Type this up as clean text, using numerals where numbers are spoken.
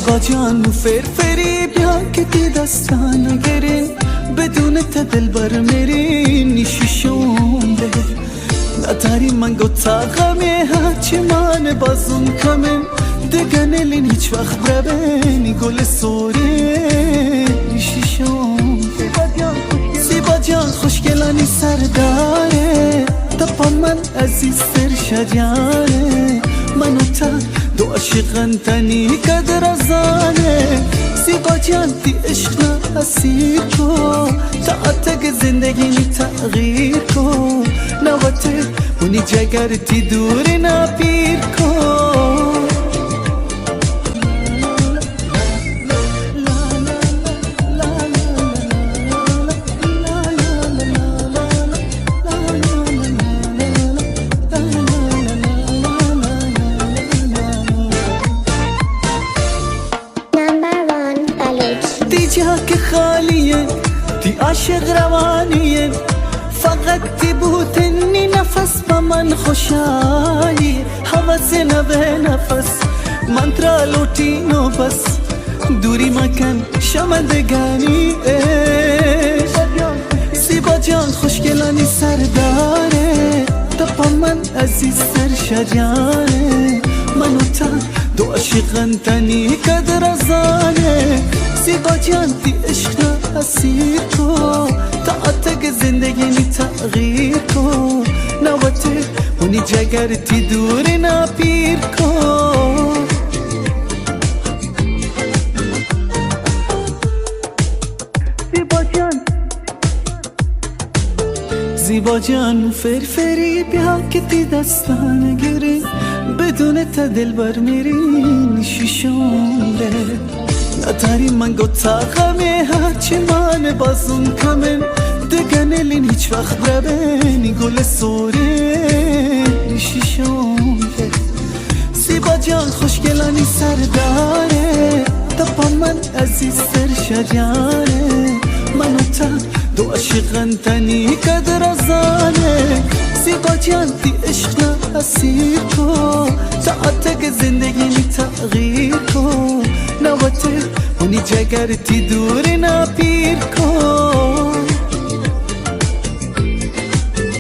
زیبا جان فرفری بیا که تی دستان نگرین بدون تا دلبر میری نیشی شونده نداری من گوتا غمی هرچی من بازم کمین دگنلین هیچ وقت بربینی گل سوری نیشی شونده زیبا جان خوشگلانی سرداره تپا من عزیز سر شجاره منو تا دو عاشقن تنی قدر ازانه زیبا جان تی عشق اسیر کن تا تک زندگی می تغییر کن نوته اونی جگر تی دوری نپیر کن جا که خالیه تی عاشق روانیه فقط تی بودنی نفس با من خوشایی حوض نبه نفس من ترالوتینو بس دوری مکن شمندگانی زیبا جان خوشگلانی سرداره تپا من عزیز سر شجاره منو تا دو عاشقن تنی قدر ازانه زیبا جان تی عشق اسیر کن تا تک زندگی می تغییر کن نوته اونی جگر تی دوری نپیر کن زیبا جان فرفری بیا که تی دستان گیری بدون تا دلبر میری نیشی شونده نداری من گوتا غمی هرچی من بازم کمین دگنلین هیچ وقت بربینی گل سوری نیشی شونده زیبا جان خوشگلانی سرداره تپا من عزیز سر شجاره منو تا دو عاشقن تنی قدر ازانه زیبا جان تی عشق اسیر کن تا تک زندگی می تغییر کن نوته اونی جگر تی دوری نپیر کن